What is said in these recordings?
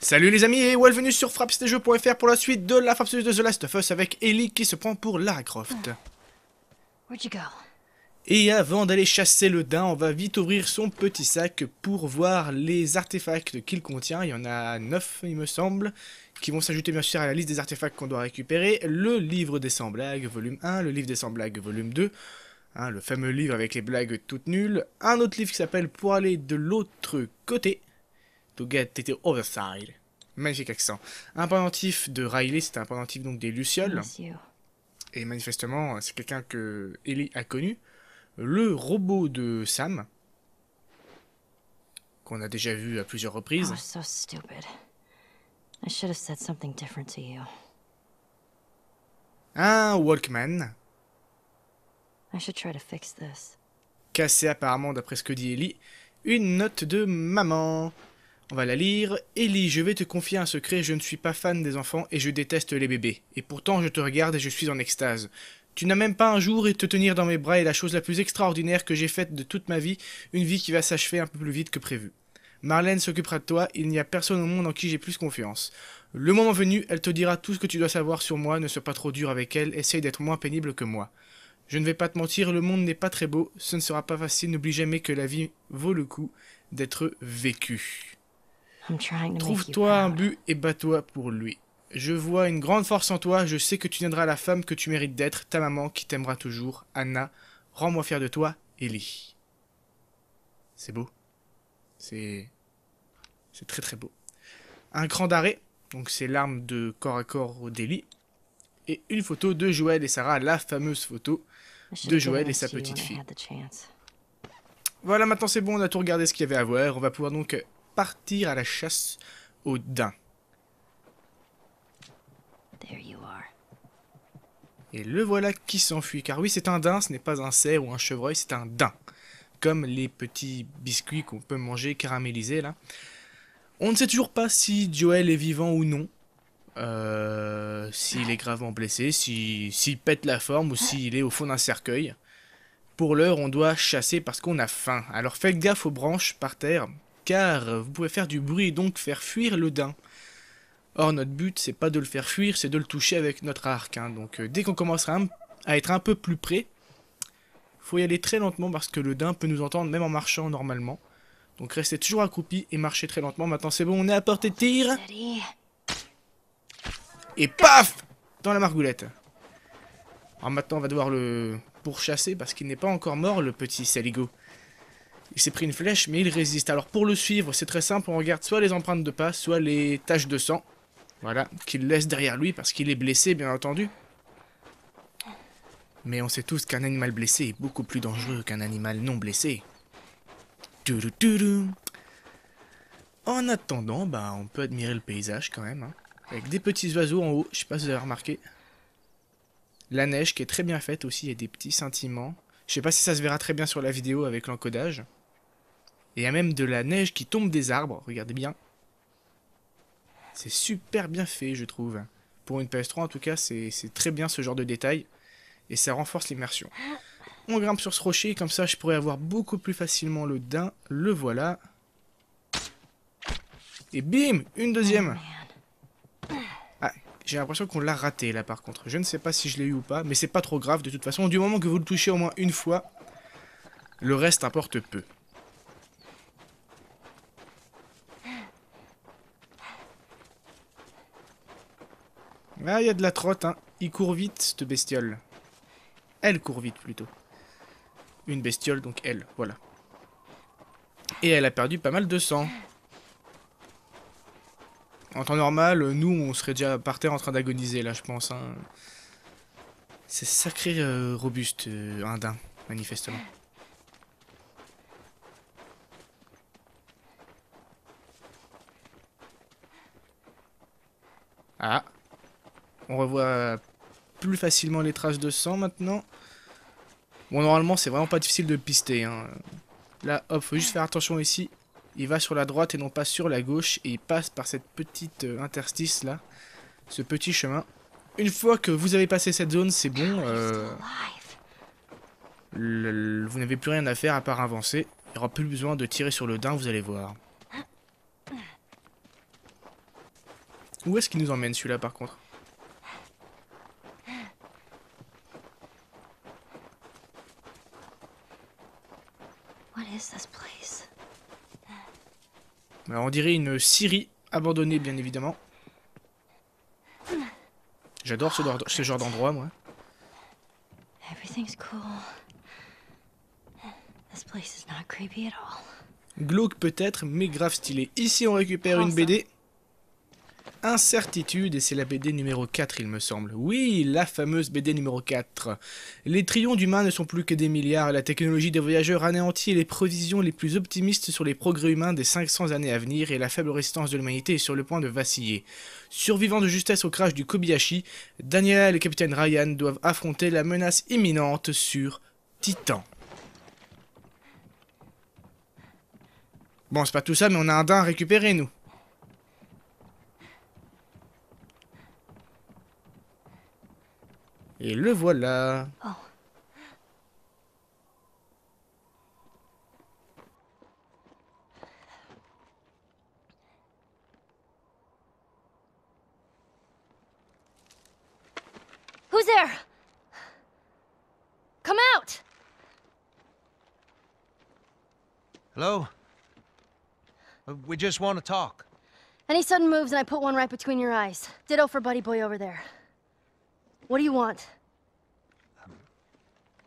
Salut les amis et bienvenue sur frappestjeux.fr pour la suite de la frappeuse de The Last of Us avec Ellie qui se prend pour Lara Croft. Where'd you go? Et avant d'aller chasser le daim, on va vite ouvrir son petit sac pour voir les artefacts qu'il contient. Il y en a 9 il me semble, qui vont s'ajouter bien sûr à la liste des artefacts qu'on doit récupérer. Le livre des 100 blagues volume 1, le livre des 100 blagues volume 2, le fameux livre avec les blagues toutes nulles. Un autre livre qui s'appelle Pour aller de l'autre côté. To get to the other side. Magnifique accent. Un pendentif de Riley, c'est un pendentif donc des Lucioles. Et manifestement, c'est quelqu'un que Ellie a connu. Le robot de Sam, qu'on a déjà vu à plusieurs reprises. Oh, so stupid. I should have said something different to you. Un Walkman, I should try to fix this. cassé apparemment d'après ce que dit Ellie. Une note de maman. On va la lire. Ellie, je vais te confier un secret, je ne suis pas fan des enfants et je déteste les bébés. Et pourtant je te regarde et je suis en extase. Tu n'as même pas un jour et te tenir dans mes bras est la chose la plus extraordinaire que j'ai faite de toute ma vie, une vie qui va s'achever un peu plus vite que prévu. Marlène s'occupera de toi, il n'y a personne au monde en qui j'ai plus confiance. Le moment venu, elle te dira tout ce que tu dois savoir sur moi, ne sois pas trop dur avec elle, essaye d'être moins pénible que moi. Je ne vais pas te mentir, le monde n'est pas très beau, ce ne sera pas facile, n'oublie jamais que la vie vaut le coup d'être vécue. Trouve-toi un but et bats-toi pour lui. Je vois une grande force en toi, je sais que tu deviendras la femme que tu mérites d'être, ta maman qui t'aimera toujours, Anna. Rends-moi fier de toi, Ellie. C'est beau. C'est très très beau. Un cran d'arrêt, donc c'est l'arme de corps à corps d'Ellie. Et une photo de Joël et Sarah, la fameuse photo de Joël et sa petite fille. Voilà, maintenant c'est bon, on a tout regardé ce qu'il y avait à voir. On va pouvoir donc partir à la chasse au daim. Et le voilà qui s'enfuit. Car oui, c'est un daim, ce n'est pas un cerf ou un chevreuil, c'est un daim. Comme les petits biscuits qu'on peut manger caramélisés là. On ne sait toujours pas si Joël est vivant ou non. S'il est gravement blessé, s'il pète la forme ou s'il est au fond d'un cercueil. Pour l'heure, on doit chasser parce qu'on a faim. Alors faites gaffe aux branches par terre, car vous pouvez faire du bruit et donc faire fuir le daim. Or, notre but, c'est pas de le faire fuir, c'est de le toucher avec notre arc. Donc dès qu'on commencera à être un peu plus près, faut y aller très lentement parce que le daim peut nous entendre même en marchant normalement. Donc restez toujours accroupi et marchez très lentement. Maintenant c'est bon, on est à portée de tir. Et paf! Dans la margoulette. Alors maintenant on va devoir le pourchasser parce qu'il n'est pas encore mort, le petit saligo. Il s'est pris une flèche mais il résiste. Alors pour le suivre c'est très simple, on regarde soit les empreintes de pas, soit les taches de sang. Voilà, qu'il laisse derrière lui parce qu'il est blessé bien entendu. Mais on sait tous qu'un animal blessé est beaucoup plus dangereux qu'un animal non blessé. En attendant, on peut admirer le paysage quand même. Avec des petits oiseaux en haut, je sais pas si vous avez remarqué. La neige qui est très bien faite aussi, il y a des petits scintillements. Je sais pas si ça se verra très bien sur la vidéo avec l'encodage. Et il y a même de la neige qui tombe des arbres, regardez bien. C'est super bien fait, je trouve. Pour une PS3 en tout cas, c'est très bien ce genre de détails. Et ça renforce l'immersion. On grimpe sur ce rocher, comme ça je pourrais avoir beaucoup plus facilement le daim. Le voilà. Et bim, une deuxième. Ah, j'ai l'impression qu'on l'a raté là par contre. Je ne sais pas si je l'ai eu ou pas, mais c'est pas trop grave de toute façon. Du moment que vous le touchez au moins une fois, le reste importe peu. Ah, il y a de la trotte, Il court vite, cette bestiole. Elle court vite plutôt. Une bestiole, donc elle, voilà. Et elle a perdu pas mal de sang. En temps normal, nous, on serait déjà par terre en train d'agoniser, là, je pense. C'est sacré robuste, un daim, manifestement. Ah. On revoit plus facilement les traces de sang, maintenant. Bon, normalement, c'est vraiment pas difficile de pister, Là, hop, faut juste faire attention ici. Il va sur la droite et non pas sur la gauche. Et il passe par cette petite interstice là. Ce petit chemin. Une fois que vous avez passé cette zone, c'est bon. Vous n'avez plus rien à faire à part avancer. Il n'y aura plus besoin de tirer sur le daim, vous allez voir. Où est-ce qu'il nous emmène celui-là par contre? What is this place? Alors, on dirait une scierie abandonnée bien évidemment. J'adore ce genre d'endroit moi. Everything's cool. This place is not creepy at all. Glauque peut-être, mais grave stylé. Ici on récupère une BD. Incertitude, et c'est la BD numéro 4 il me semble. Oui, la fameuse BD numéro 4. Les trillions d'humains ne sont plus que des milliards, la technologie des voyageurs anéantit les prévisions les plus optimistes sur les progrès humains des 500 années à venir et la faible résistance de l'humanité est sur le point de vaciller. Survivant de justesse au crash du Kobayashi, Daniel et le capitaine Ryan doivent affronter la menace imminente sur Titan. Bon, c'est pas tout ça, mais on a un daim à récupérer, nous. Et le voilà. Oh. Who's there? Come out! Hello? We just want to talk. Any sudden moves and I put one right between your eyes. Ditto for Buddy Boy over there. What do you want?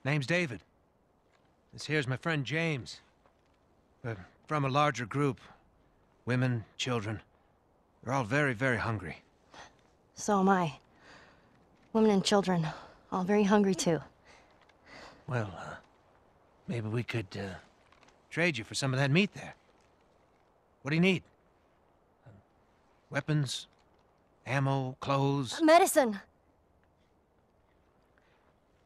Name's David. This here's my friend James. We're from a larger group. Women, children. They're all very, very hungry. So am I. Women and children, all very hungry too. Well, maybe we could, trade you for some of that meat there. What do you need? Weapons? Ammo? Clothes? Medicine!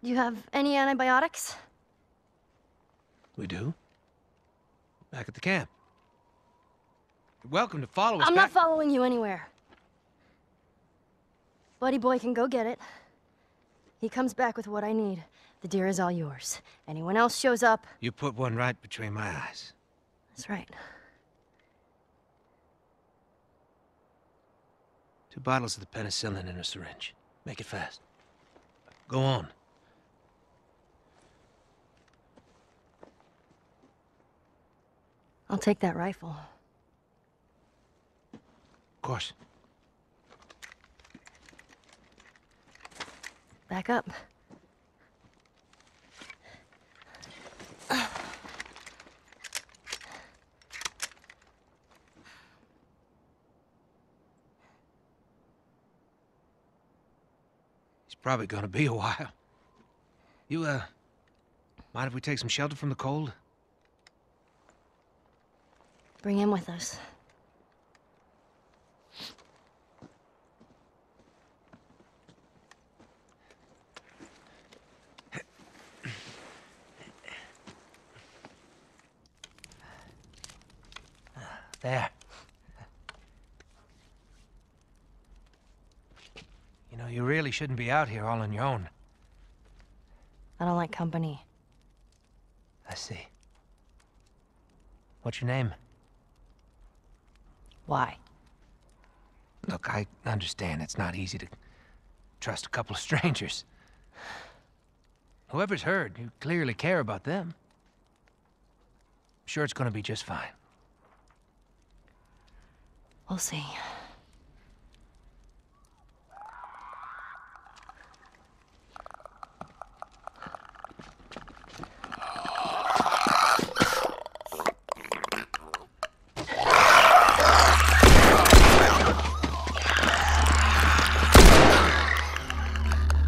Do you have any antibiotics? We do. Back at the camp. You're welcome to follow us I'm back. not following you anywhere. Buddy Boy can go get it. He comes back with what I need. The deer is all yours. Anyone else shows up... You put one right between my eyes. That's right. 2 bottles of the penicillin in a syringe. Make it fast. Go on. I'll take that rifle. Of course. Back up. It's probably gonna be a while. You, mind if we take some shelter from the cold? Bring him with us. There. You know, you really shouldn't be out here all on your own. I don't like company. I see. What's your name? Why? Look, I understand it's not easy to trust a couple of strangers. Whoever's hurt, you clearly care about them. I'm sure it's gonna be just fine. We'll see.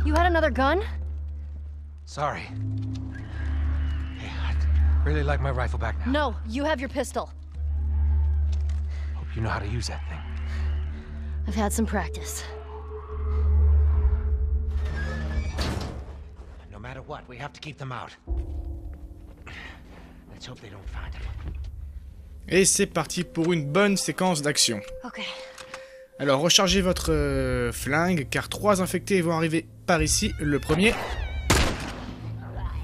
You had another gun? Sorry. Hey, I'd really like my rifle back now. No, you have your pistol. Hope you know how to use that thing. I've had some practice. No matter what, we have to keep them out. Let's hope they don't find him. Et c'est parti pour une bonne séquence d'action. Okay. Alors rechargez votre flingue car 3 infectés vont arriver par ici. Le premier,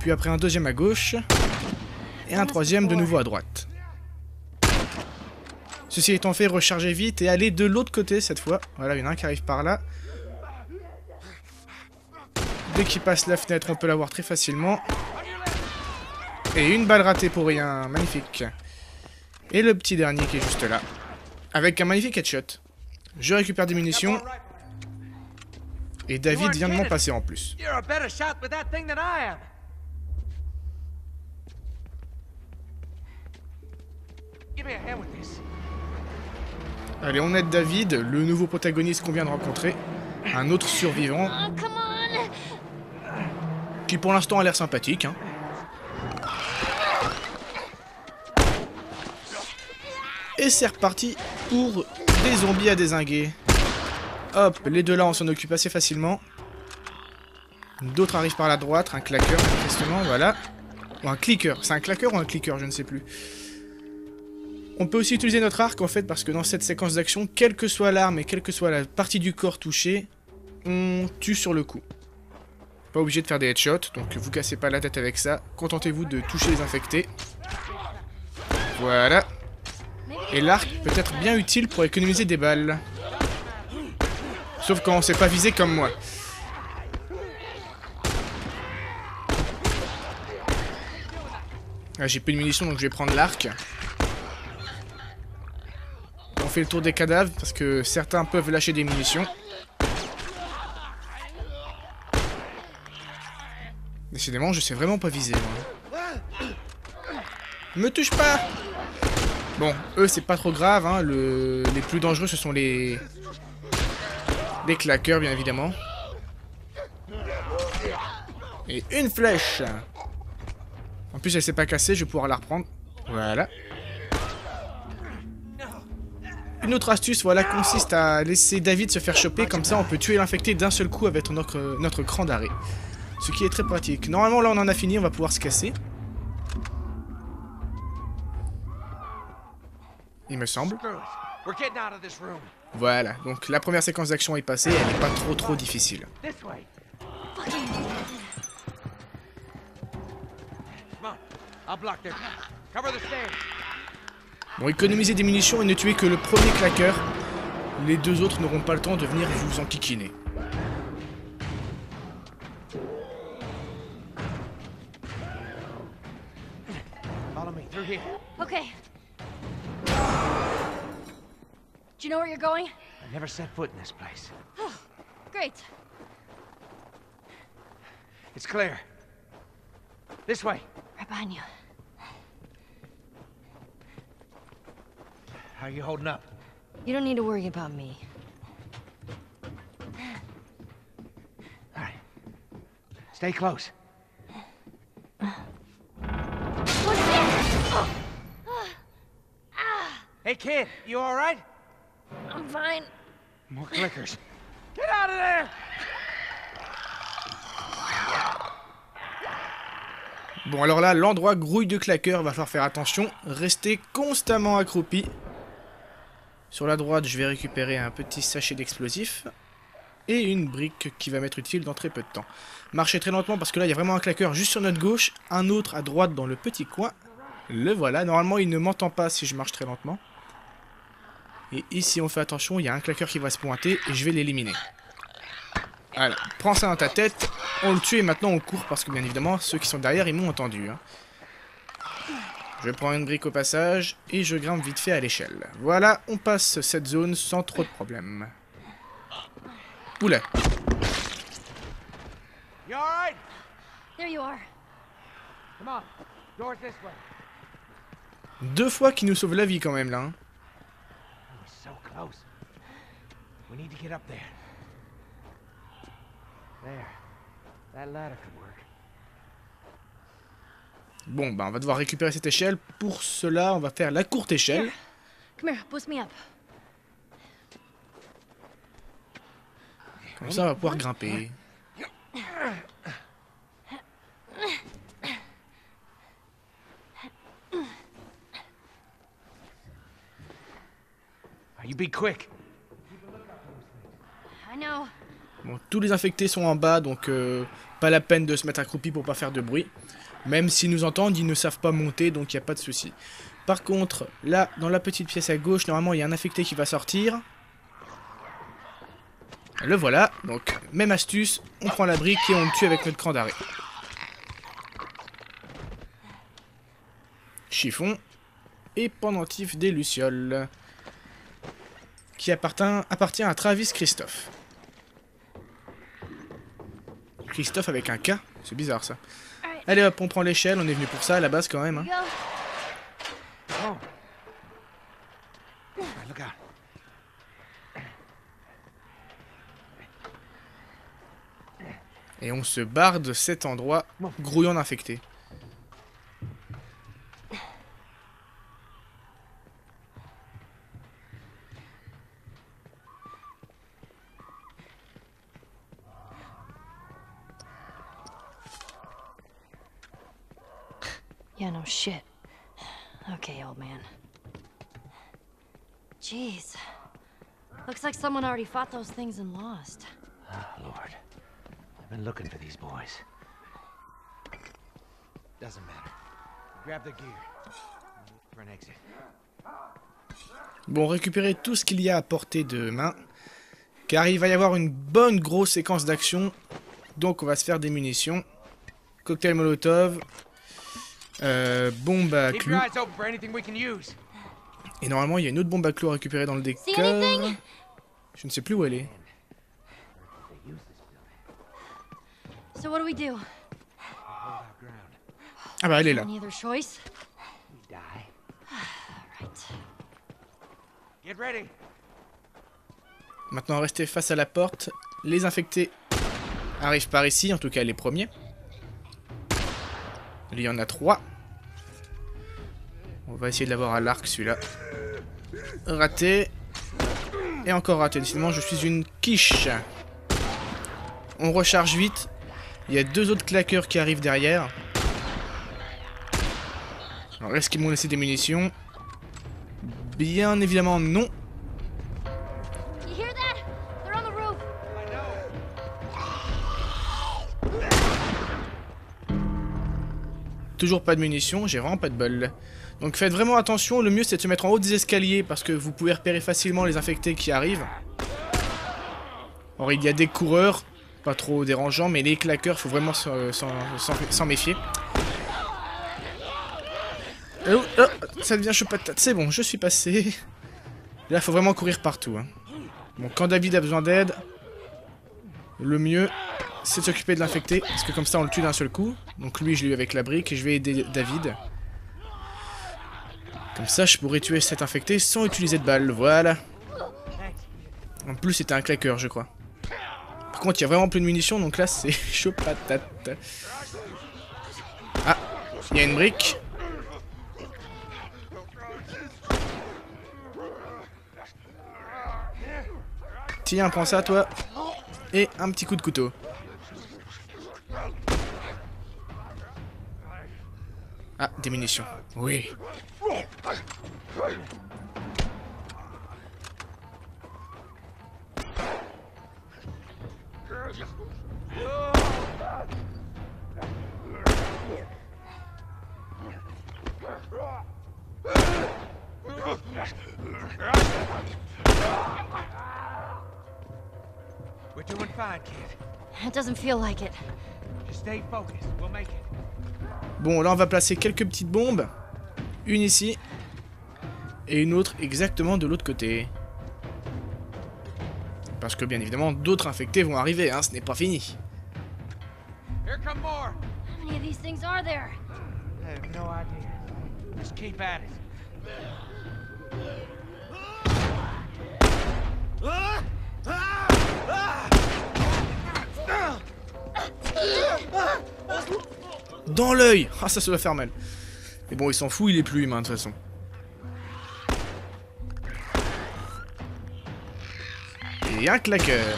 puis après un deuxième à gauche et un troisième de nouveau à droite. Ceci étant fait, rechargez vite et allez de l'autre côté cette fois. Voilà, il y en a un qui arrive par là. Dès qu'il passe la fenêtre, on peut l'avoir très facilement. Et une balle ratée pour rien, magnifique. Et le petit dernier qui est juste là. Avec un magnifique headshot. Je récupère des munitions. Et David vient de m'en passer en plus. You're a better shot with that thing than I am. Give me a hand with this. Allez, on aide David, le nouveau protagoniste qu'on vient de rencontrer. Un autre survivant. Oh, come on! Qui pour l'instant a l'air sympathique. Hein. Et c'est reparti pour des zombies à dézinguer. Hop, les deux là on s'en occupe assez facilement. D'autres arrivent par la droite, un claqueur manifestement, voilà. Ou un clicker, c'est un claqueur ou un clicker, je ne sais plus. On peut aussi utiliser notre arc en fait parce que dans cette séquence d'action, quelle que soit l'arme et quelle que soit la partie du corps touchée, on tue sur le coup. Pas obligé de faire des headshots, donc vous cassez pas la tête avec ça. Contentez-vous de toucher les infectés. Voilà. Et l'arc peut être bien utile pour économiser des balles. Sauf quand on s'est pas visé comme moi. Ah, j'ai plus de munitions donc je vais prendre l'arc. On fait le tour des cadavres parce que certains peuvent lâcher des munitions. Décidément, je sais vraiment pas viser. Moi. Me touche pas! Bon, eux c'est pas trop grave, hein. Les plus dangereux ce sont les claqueurs bien évidemment. Et une flèche! En plus elle s'est pas cassée, je vais pouvoir la reprendre. Voilà. Une autre astuce, voilà, consiste à laisser David se faire choper, comme ça on peut tuer l'infecté d'un seul coup avec notre cran d'arrêt. Ce qui est très pratique. Normalement là on en a fini, on va pouvoir se casser. Il me semble. Voilà, donc la première séquence d'action est passée, elle n'est pas trop difficile. Bon, économisez des munitions et ne tuez que le premier claqueur. Les deux autres n'auront pas le temps de venir vous enquiquiner. Okay. Do you know where you're going? I never set foot in this place. Oh, great. It's clear. This way. Right behind you. How are you holding up? You don't need to worry about me. All right. Stay close. What's this? Hey, kid, you all right? I'm fine. More clickers. Get out of there! Bon alors là, l'endroit grouille de claqueurs, va falloir faire attention. Restez constamment accroupi. Sur la droite, je vais récupérer un petit sachet d'explosifs. Et une brique qui va m'être utile dans très peu de temps. Marchez très lentement parce que là, il y a vraiment un claqueur juste sur notre gauche. Un autre à droite dans le petit coin. Le voilà. Normalement, il ne m'entend pas si je marche très lentement. Et ici, on fait attention, il y a un claqueur qui va se pointer et je vais l'éliminer. Voilà, prends ça dans ta tête, on le tue et maintenant on court parce que bien évidemment, ceux qui sont derrière, ils m'ont entendu. Hein. Je prends une brique au passage et je grimpe vite fait à l'échelle. Voilà, on passe cette zone sans trop de problèmes. Oula. You all right? There you are. Come on. Doors this way. 2 fois qu'il nous sauve la vie quand même là. Hein. So close. We need to get up there. There. That ladder could work. Bon, bah on va devoir récupérer cette échelle. Pour cela, on va faire la courte échelle. Here. Come here, boost me up. Comme ça, on va pouvoir grimper. You be quick. I know. Bon, tous les infectés sont en bas, donc pas la peine de se mettre accroupi pour pas faire de bruit. Même s'ils nous entendent, ils ne savent pas monter, donc il n'y a pas de souci. Par contre, là, dans la petite pièce à gauche, normalement, il y a un infecté qui va sortir. Le voilà. Donc, même astuce, on prend la brique et on le tue avec notre cran d'arrêt. Chiffon et pendentif des Lucioles. Qui appartient à Travis Christophe. Christophe avec un K, c'est bizarre ça. Allez hop, on prend l'échelle, on est venu pour ça à la base quand même. Hein. Oh. All right, look out. Et on se barre de cet endroit grouillant d'infectés. Yeah, no shit. Okay, old man. Jeez. Looks like someone already fought those things and lost. Oh, Lord. I've been looking for these boys. Doesn't matter. Grab the gear. For an exit. Bon, récupérer tout ce qu'il y a à portée de main. Car il va y avoir une bonne grosse séquence d'action. Donc on va se faire des munitions. Cocktail Molotov. Bombe à clous. Et normalement il y a une autre bombe à clous à récupérer dans le décor. Je ne sais plus où elle est. So what do we do? Ah bah elle est là. Any other choice? Right. Maintenant rester face à la porte. Les infectés arrivent par ici, en tout cas les premiers. Il y en a 3. On va essayer de l'avoir à l'arc celui-là. Raté. Et encore raté. Décidément je suis une quiche. On recharge vite. Il y a 2 autres claqueurs qui arrivent derrière. Alors est-ce qu'ils m'ont laissé des munitions? Bien évidemment non. You hear that? They're on the roof. Toujours pas de munitions, j'ai vraiment pas de bol. Donc faites vraiment attention, le mieux c'est de se mettre en haut des escaliers parce que vous pouvez repérer facilement les infectés qui arrivent. Or il y a des coureurs, pas trop dérangeants, mais les claqueurs, faut vraiment s'en méfier. Oh, oh, ça devient chaud patate, c'est bon, je suis passé. Là faut vraiment courir partout. Hein. Bon, quand David a besoin d'aide, le mieux c'est de s'occuper de l'infecté, parce que comme ça on le tue d'un seul coup. Donc lui je l'ai eu avec la brique et je vais aider David. Comme ça je pourrais tuer cet infecté sans utiliser de balles, voilà. En plus c'était un claqueur je crois. Par contre il y a vraiment plus de munitions donc là c'est chaud patate. Ah, il y a une brique. Tiens, prends ça toi. Et un petit coup de couteau. Ah, des munitions. Oui. We're doing fine, kid. It doesn't feel like it. Just stay focused. We'll make it. Bon, là on va placer quelques petites bombes. Une ici. Et une autre exactement de l'autre côté. Parce que bien évidemment, d'autres infectés vont arriver, hein, ce n'est pas fini. Here come more. How many of these things are there? I have no idea. Just keep at it. Dans l'œil. Ah, ça doit faire mal. Mais bon, il s'en fout, il est plus humain de toute façon. Et un claqueur.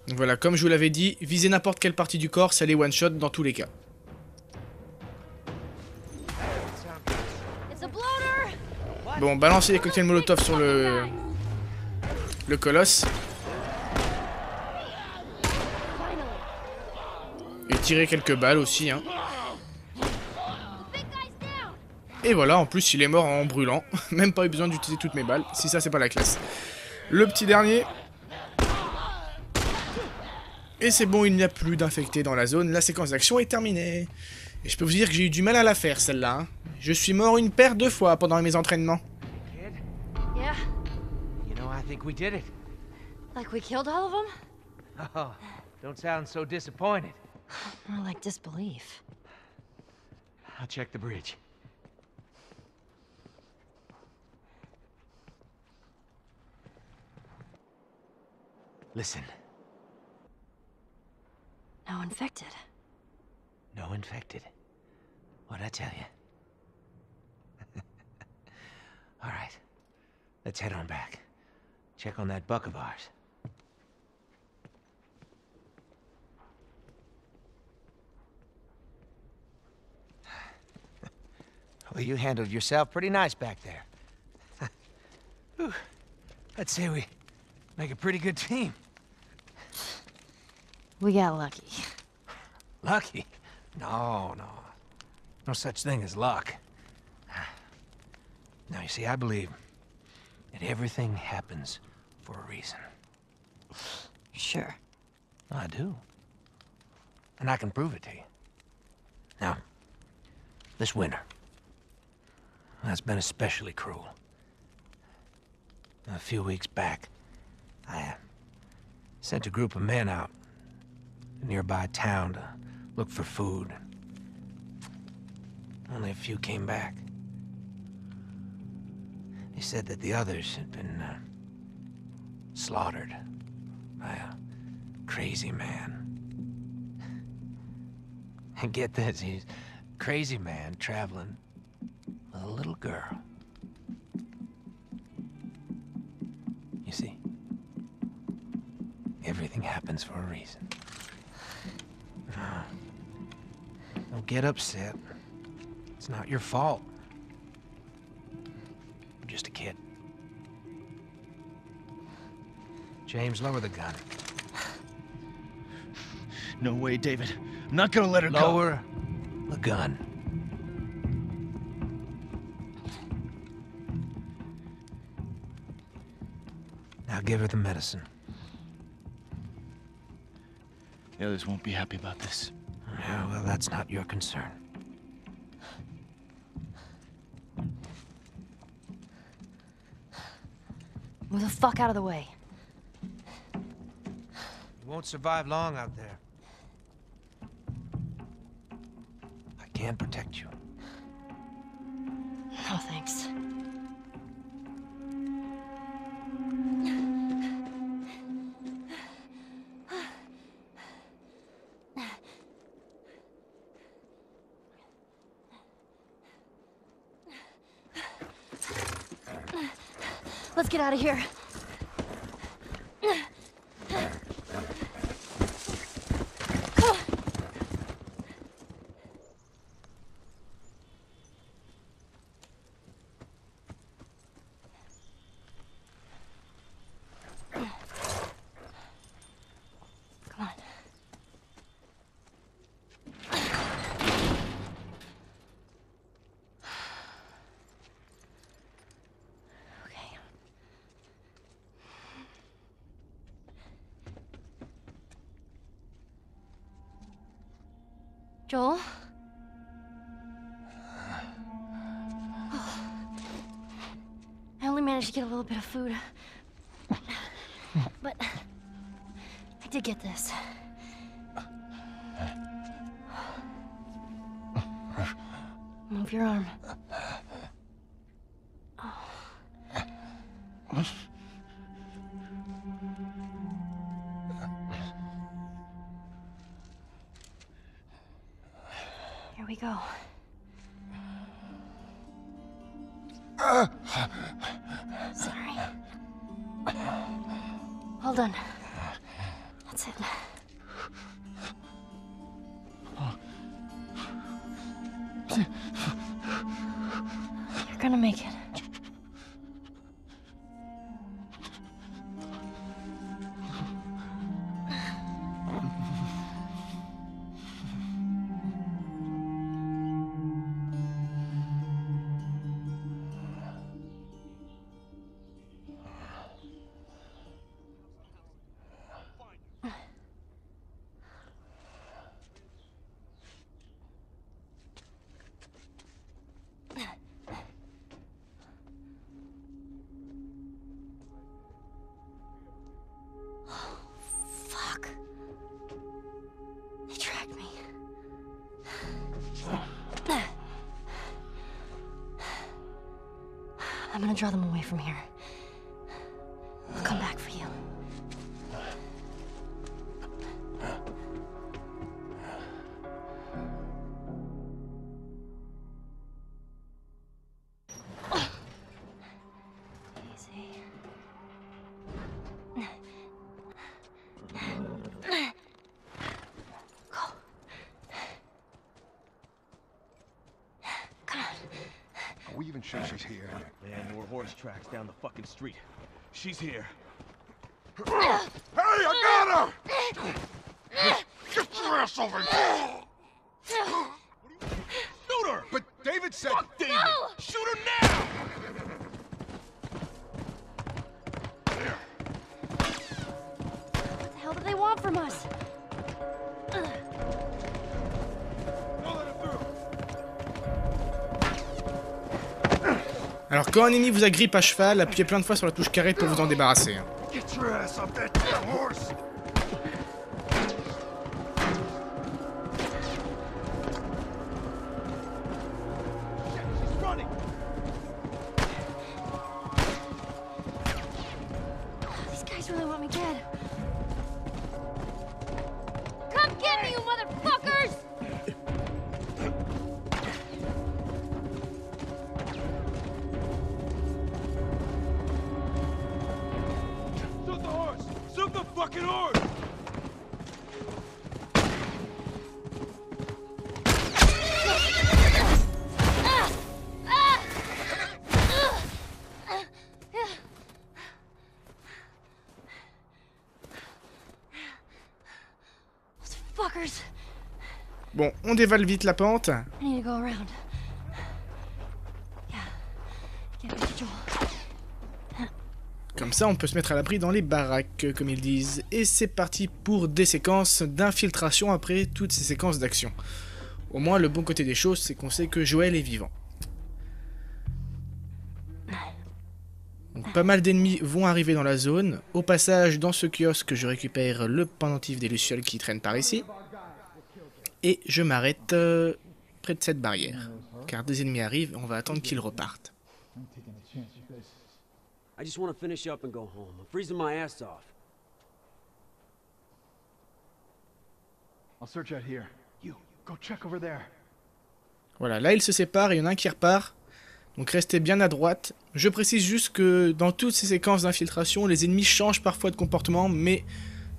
Donc voilà, comme je vous l'avais dit, viser n'importe quelle partie du corps, ça les one-shot dans tous les cas. Bon, balancez les cocktails Molotov sur le colosse. Et tirer quelques balles aussi, hein. Et voilà, en plus il est mort en brûlant. Même pas eu besoin d'utiliser toutes mes balles, si ça c'est pas la classe. Le petit dernier. Et c'est bon, il n'y a plus d'infectés dans la zone, la séquence d'action est terminée. Et je peux vous dire que j'ai eu du mal à la faire celle-là. Hein. Je suis mort une paire de fois pendant mes entraînements. Kid, Yeah? you know, I think we did it. Like we killed all of them? Oh, don't sound so disappointed. More like disbelief. I'll check the bridge. Listen, No infected. no infected. What'd I tell you? All right, let's head on back. Check on that buck of ours. Well, you handled yourself pretty nice back there. Whew. I'd say we make a pretty good team. We got lucky. Lucky? No. No such thing as luck. Now, you see, I believe that everything happens for a reason. Sure. I do. And I can prove it to you. Now, this winter, that's been especially cruel. A few weeks back, I sent a group of men out to a nearby town to look for food. Only a few came back. They said that the others had been slaughtered by a crazy man. And get this, he's a crazy man traveling with a little girl. You see, everything happens for a reason. Don't get upset. It's not your fault. You're just a kid. James, lower the gun. No way, David. I'm not gonna let her go. Lower the gun. Now give her the medicine. The others won't be happy about this. Yeah, well, that's not your concern. Move the fuck out of the way. You won't survive long out there. I can protect you. No thanks. Let's get out of here. Come on. Okay. Joel? I only managed to get a little bit of food. But I did get this. Move your arm. Here we go. Sorry. Hold on. That's it. You're gonna make it. I'm gonna draw them away from here. I'll come back for you. Easy. Are we even sure she's here? Man, more horse tracks down the fucking street. She's here. Hey, I got her! Get your ass over here! Shoot her! But David said... Fuck David! Shoot her now! What the hell do they want from us? Alors quand un ennemi vous agrippe à cheval, appuyez plein de fois sur la touche carré pour vous en débarrasser. Get your ass off that damn horse! She's running! These guys really want me dead. Come get me, you motherfuckers! Shoot the horse! Shoot the fucking horse! Fuckers! Bon, on dévale vite la pente. I need to go around. Yeah. Get me to Joel. Comme ça, on peut se mettre à l'abri dans les baraques, comme ils disent. Et c'est parti pour des séquences d'infiltration après toutes ces séquences d'action. Au moins, le bon côté des choses, c'est qu'on sait que Joel est vivant. Donc, pas mal d'ennemis vont arriver dans la zone. Au passage, dans ce kiosque, je récupère le pendentif des lucioles qui traînent par ici. Et je m'arrête près de cette barrière. Car des ennemis arrivent, on va attendre qu'ils repartent. I just want to finish up and go home. I'm freezing my ass off. I'll search out here. You, go check over there. Voilà, là ils se séparent, il y en a un qui repart. Donc restez bien à droite. Je précise juste que dans toutes ces séquences d'infiltration, les ennemis changent parfois de comportement, mais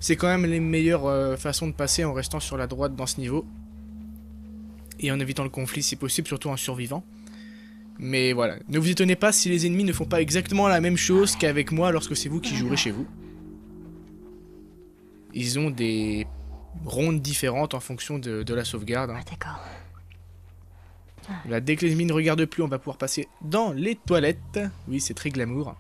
c'est quand même les meilleures façons de passer en restant sur la droite dans ce niveau. Et en évitant le conflit si possible, surtout en survivant. Mais voilà, ne vous étonnez pas si les ennemis ne font pas exactement la même chose qu'avec moi lorsque c'est vous qui jouerez chez vous. Ils ont des rondes différentes en fonction de la sauvegarde. Hein. Where'd they go? Là, dès que les ennemis ne regardent plus, on va pouvoir passer dans les toilettes. Oui, c'est très glamour.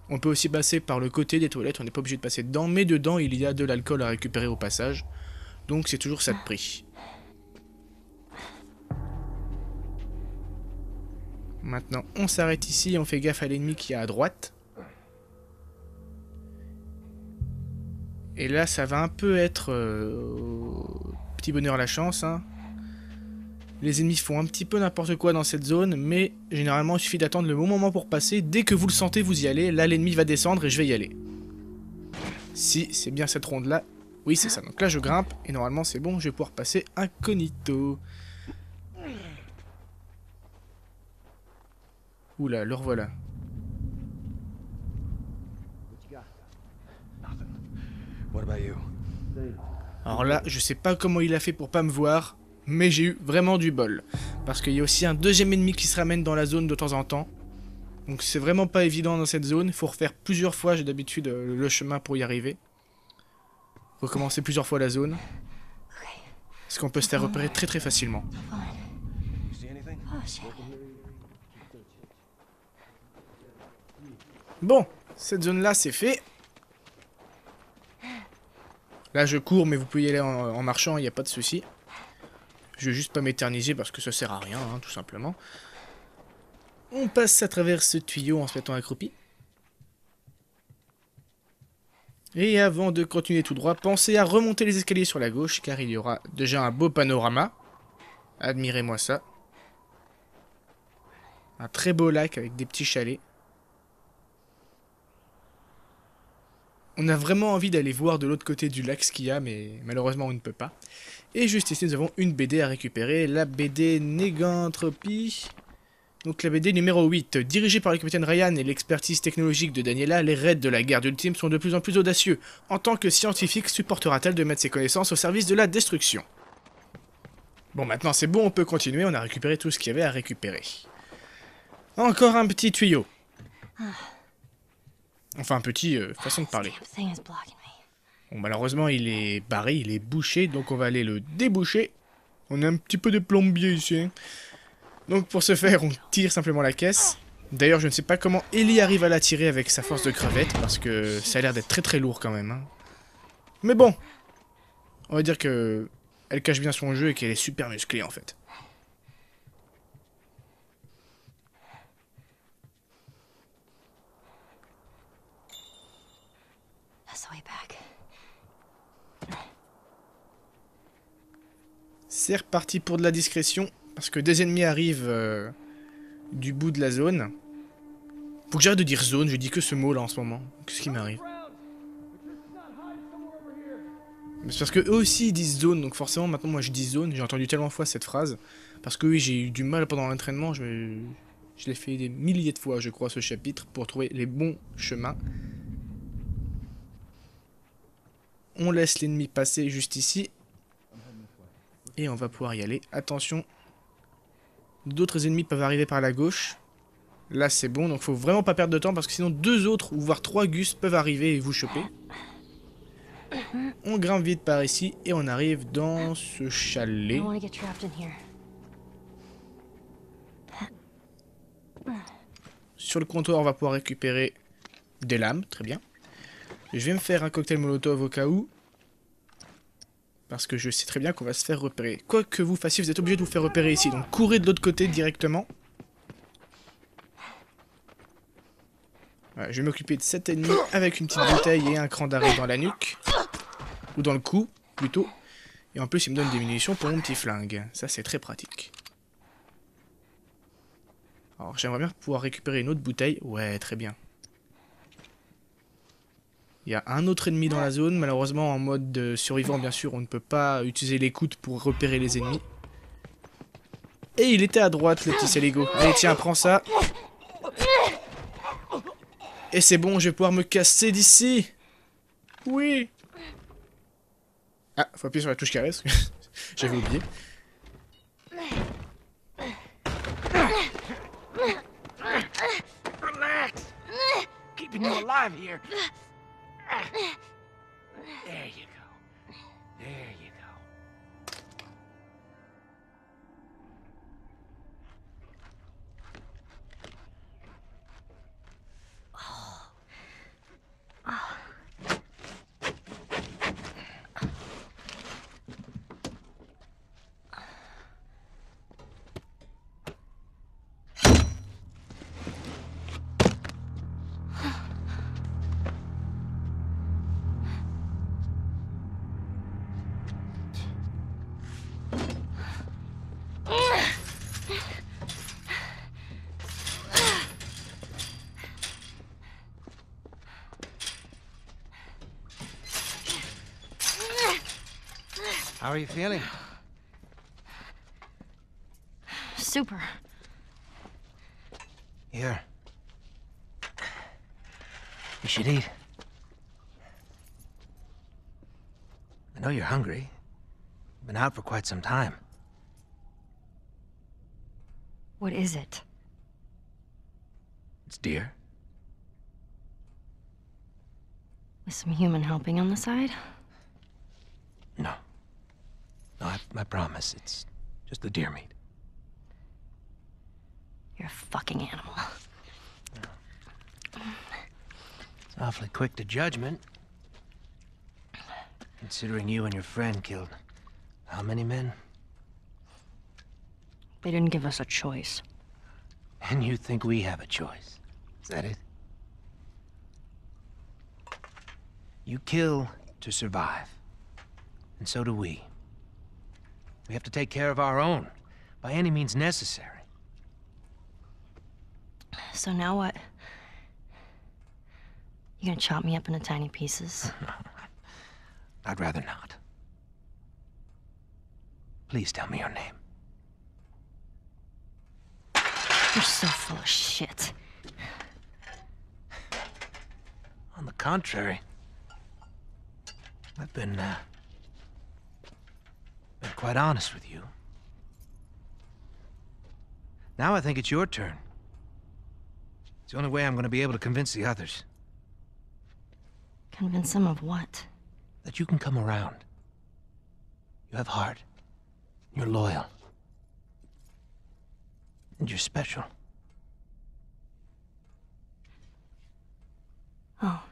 On peut aussi passer par le côté des toilettes, on n'est pas obligé de passer dedans, mais dedans il y a de l'alcool à récupérer au passage. Donc c'est toujours ça de prix. Maintenant, on s'arrête ici et on fait gaffe à l'ennemi qui est à droite. Et là, ça va un peu être petit bonheur la chance. Hein. Les ennemis font un petit peu n'importe quoi dans cette zone, mais généralement, il suffit d'attendre le bon moment pour passer. Dès que vous le sentez, vous y allez. Là, l'ennemi va descendre et je vais y aller. Si, c'est bien cette ronde-là. Oui, c'est ça. Donc là, je grimpe et normalement, c'est bon. Je vais pouvoir passer incognito. Oula, le revoilà. What about you? Alors là, je sais pas comment il a fait pour pas me voir, mais j'ai eu vraiment du bol. Parce qu'il y a aussi un deuxième ennemi qui se ramène dans la zone de temps en temps. Donc c'est vraiment pas évident dans cette zone, il faut refaire plusieurs fois, j'ai d'habitude le chemin pour y arriver. Recommencer plusieurs fois la zone. Parce qu'on peut se faire repérer très très facilement. You see anything? Oh shit. Bon, cette zone-là c'est fait. Là je cours, mais vous pouvez y aller en marchant, il n'y a pas de souci. Je vais juste pas m'éterniser parce que ça sert à rien, hein, tout simplement. On passe à travers ce tuyau en se mettant accroupi. Et avant de continuer tout droit, pensez à remonter les escaliers sur la gauche, car il y aura déjà un beau panorama. Admirez-moi ça. Un très beau lac avec des petits chalets. On a vraiment envie d'aller voir de l'autre côté du lac ce qu'il y a, mais malheureusement on ne peut pas. Et juste ici nous avons une BD à récupérer, la BD Négantropie. Donc la BD numéro 8, dirigée par le capitaine Ryan et l'expertise technologique de Daniela, les raids de la garde ultime sont de plus en plus audacieux. En tant que scientifique, supportera-t-elle de mettre ses connaissances au service de la destruction? Bon, maintenant c'est bon, on peut continuer, on a récupéré tout ce qu'il y avait à récupérer. Encore un petit tuyau. Enfin, un petit façon de parler. Bon, malheureusement, il est barré, il est bouché, donc on va aller le déboucher. On a un petit peu de plombier ici. Hein. Donc pour ce faire, on tire simplement la caisse. D'ailleurs, je ne sais pas comment Ellie arrive à la tirer avec sa force de crevette, parce que ça a l'air d'être très très lourd quand même. Hein. Mais bon, on va dire que elle cache bien son jeu et qu'elle est super musclée en fait. C'est reparti pour de la discrétion, parce que des ennemis arrivent du bout de la zone. Faut que j'arrête de dire zone, je dis que ce mot là en ce moment. Qu'est-ce qui m'arrive? C'est parce que eux aussi ils disent zone, donc forcément maintenant moi je dis zone, j'ai entendu tellement de fois cette phrase. Parce que oui, j'ai eu du mal pendant l'entraînement, je l'ai fait des milliers de fois je crois ce chapitre, pour trouver les bons chemins. On laisse l'ennemi passer juste ici. Et on va pouvoir y aller. Attention. D'autres ennemis peuvent arriver par la gauche. Là c'est bon, donc faut vraiment pas perdre de temps parce que sinon 2 autres ou voire 3 Gus peuvent arriver et vous choper. On grimpe vite par ici et on arrive dans ce chalet. Sur le comptoir on va pouvoir récupérer des lames, très bien. Je vais me faire un cocktail molotov au cas où. Parce que je sais très bien qu'on va se faire repérer. Quoi que vous fassiez, vous êtes obligé de vous faire repérer ici. Donc courez de l'autre côté directement. Voilà, je vais m'occuper de cet ennemi avec une petite bouteille et un cran d'arrêt dans la nuque. Ou dans le cou, plutôt. Et en plus, il me donne des munitions pour mon petit flingue. Ça, c'est très pratique. Alors, j'aimerais bien pouvoir récupérer une autre bouteille. Ouais, très bien. Il y a un autre ennemi dans la zone. Malheureusement, en mode survivant, bien sûr, on ne peut pas utiliser l'écoute pour repérer les ennemis. Et il était à droite, le petit Saligo. Allez, tiens, prends ça. Et c'est bon, je vais pouvoir me casser d'ici. Oui. Ah, faut appuyer sur la touche carré, parce que j'avais oublié. Relax. Keeping you alive here. There you go. There you go. How are you feeling? Super. Here. You should eat. I know you're hungry. You've been out for quite some time. What is it? It's deer. With some human helping on the side? No. No, I promise. It's just the deer meat. You're a fucking animal. It's awfully quick to judgment. Considering you and your friend killed how many men? They didn't give us a choice. And you think we have a choice? Is that it? You kill to survive. And so do we. We have to take care of our own, by any means necessary. So now what? You gonna chop me up into tiny pieces? I'd rather not. Please tell me your name. You're so full of shit. On the contrary, I've been quite honest with you. Now I think it's your turn. It's the only way I'm going to be able to convince the others. Convince them of what? That you can come around. You have heart. You're loyal. And you're special. Oh.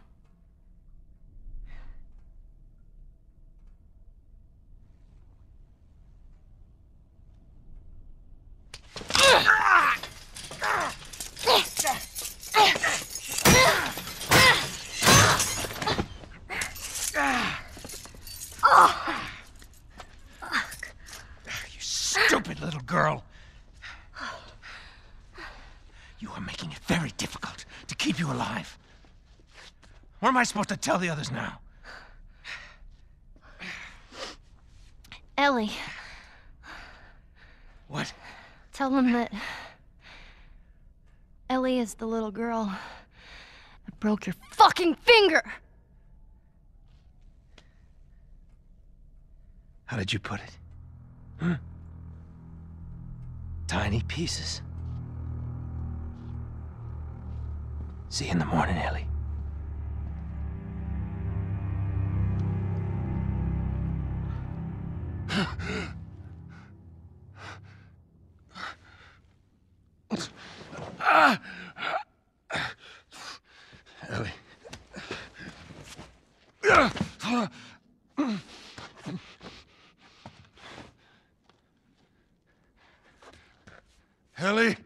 You stupid little girl. You are making it very difficult to keep you alive. What am I supposed to tell the others now? Ellie, What? tell them that Ellie is the little girl that broke your fucking finger! How did you put it? Hmm? Tiny pieces. See you in the morning, Ellie. Ellie. Ellie?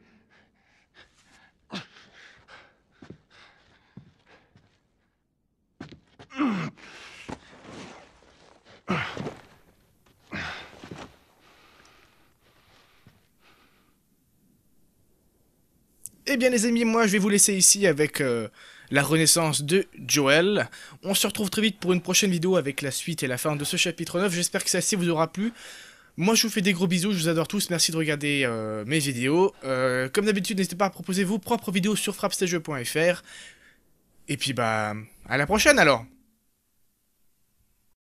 Eh bien les amis, moi je vais vous laisser ici avec la renaissance de Joel. On se retrouve très vite pour une prochaine vidéo avec la suite et la fin de ce chapitre 9. J'espère que celle-ci vous aura plu. Moi je vous fais des gros bisous, je vous adore tous, merci de regarder mes vidéos. Comme d'habitude, n'hésitez pas à proposer vos propres vidéos sur frappstajeux.fr. Et puis bah, à la prochaine alors.